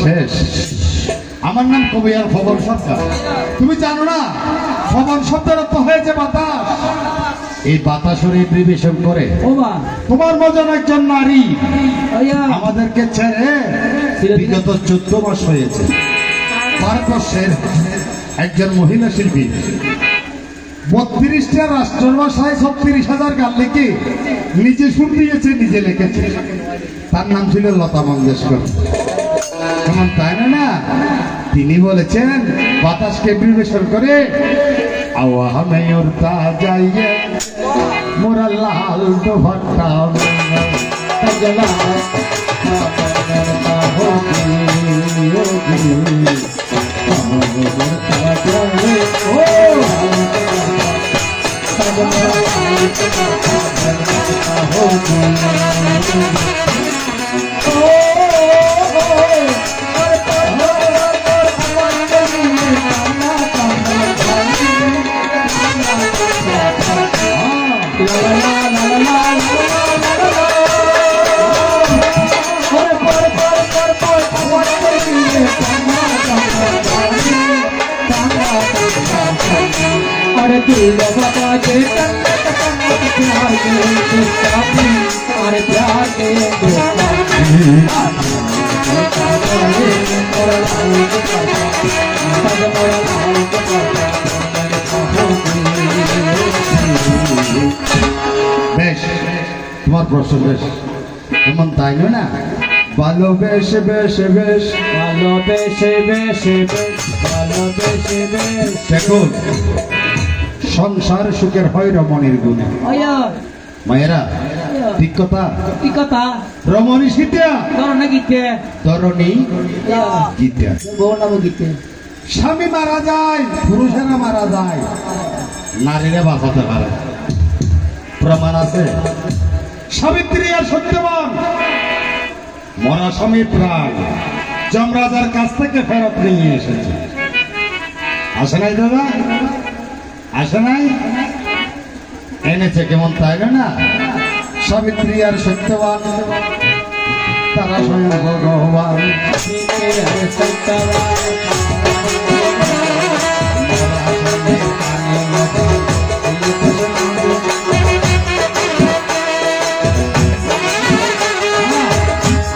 শেষ। আমার নাম কবিয়ার খবর সরকার। তুমি জানো না খবর শব্দের অর্থ হয়েছে বাতাস। এই বাতাসের পরিবেশন করে তোমার মতন একজন নারী আমাদেরকে ছেড়ে বিগত 14 মাস হয়েছে। ভারতবর্ষের একজন মহিলা শিল্পী 32টা রাষ্ট্রের ভাষায় 36,000 গান লিখে নিজে সুর দিয়েছে, নিজে লিখেছে। তার নাম ছিল লতা মঙ্গেশকর। কেমন তাই না? তিনি বলেছেন বাতাসকে পরিবেশন করে আওয়া হামে উড়তা যাইয়ে মোরা লাল দোভাটা তাজলা अरे दिल बाबा के प्यार के दोस्ती, अरे प्यार के বেশ, তোমার প্রশ্ন বেশ এমন তাই না? ভালোবেসে বেশে বেশ, ভালোবেসে বেশে বেশ, ভালোবেসে বেশ। দেখুন সংসার সুখের হয় রমণীর গুণে। মায়েরা ঠিক কথা, কি কথা? রমণী সীতা করোনা গীতে ধরণী গীতা। বউনাবো গীতে স্বামী মারা যায়, পুরুষেরা মারা যায়, নারীরা বাঁচাতে পারে। প্রমাণ আছে। সাবিত্রী আর সত্যবান মরা স্বামীর প্রাণ যমরাজার কাছ থেকে ফেরত নিয়ে এসেছে। আসে নাই দাদা? আসে নাই? এনেছে। কেমন তাই না? সাবিত্রী আর সত্যবান তারা স্বয়ং ভগবান।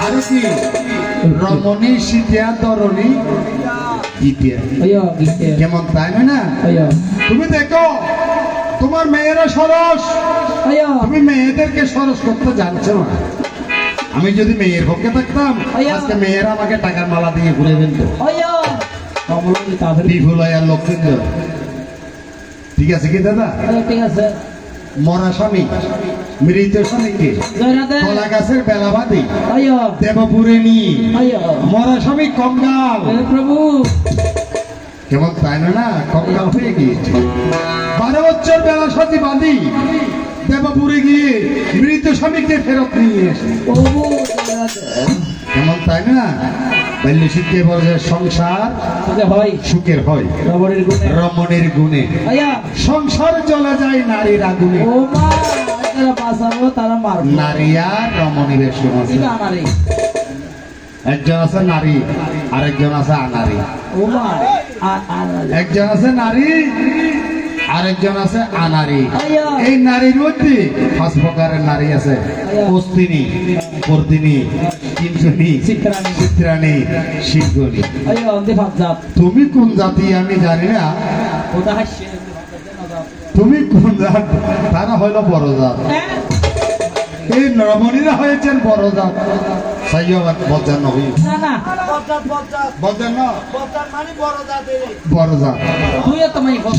আরো কি রমণী সীতা তরণী গীতা। কেমন তাই না? তুমি দেখো তোমার মেয়েরা সরস, তুমি মেয়েদেরকে সরস করতে জানছো না। আমি যদি মেয়ের পক্ষে থাকতাম আজকে মেয়েরা আমাকে টাকার মালা দিয়ে ঘুরে ফেলতো। বিপুলয় আর লক্ষ্মীন্দর। ঠিক আছে কি দাদা? ঠিক আছে। মরা স্বামী মৃত স্বামীকে কলা গাছের বেলাবাদী দেবপুরে নিয়ে মরা স্বামী কঙ্গাল। প্রভু কেমন তাই না? কঙ্গাল হয়ে গিয়েছে। 12 বছর বেলা সাথী বাঁধি দেবপুরে গিয়ে মৃত স্বামীকে ফেরত নিয়ে এসে। কেমন তাই না? বাল্য শিক্ষে বলে সংসার সুখের হয় রমণীর গুণে, সংসার জ্বলে যায় নারীর আগুনে। নারী আর রমণীর সমাজে একজন আছে নারী, আরেকজন আছে আনারী। একজন আছে নারী, আরেকজন আছে আনারী। এই নারীর মধ্যে 5 প্রকারের নারী আছে। পস্তিনী, পর্দিনী, কিঞ্চনী, চিত্রাণী, শিল্পনী। তুমি কোন জাতি আমি জানি না। তুমি কোন জাত? তারা হইল বড় জাত। এই রমণীরা হয়েছেন বড় জাত।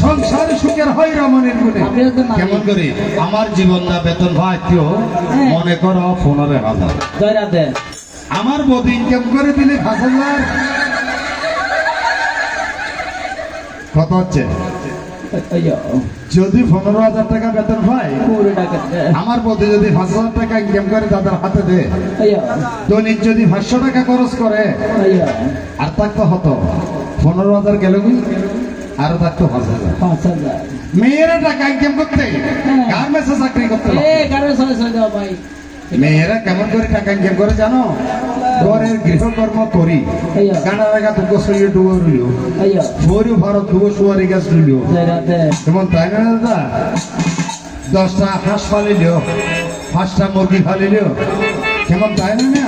সংসার সুখের হয় রমণীর গুণে। কেমন করে? আমার জীবন না বেতন ভাই কেউ মনে করো 15,000, আমার বধূ ইনকাম করে দিলে 5,000। কত হচ্ছে? যদি 15,000 টাকা বেতন পায়, আমার বধূ যদি 5,000 টাকা ইনকাম করে তাদের হাতে দেয়, দৈনিক যদি 500 টাকা খরচ করে, আর থাকতো হতো 15,000 গেল কি আরো থাকতো 5,000। মেয়েরা টাকা ইনকাম করতে গার্মেন্টসে চাকরি করতে। মেয়েরা কেমন করে টাকা ইনকাম করে জানো? ঘরের গৃহকর্ম করি আইয়া। গানা রেখা তো গোসলিয়ে ডুবো রইল আইয়া সৌরি ভারত ডুবো সুয়ারি গাছ রইল জয়রাতে যেমন তাই না দাদা 10টা হাঁস ফালিল 5টা মুরগি ফালিল কেমন তাই না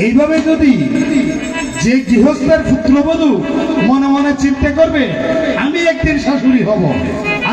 এইভাবে যদি যে গৃহস্থের পুত্রবধূ মনে মনে চিন্তা করবে আমি একদিন শাশুড়ি হব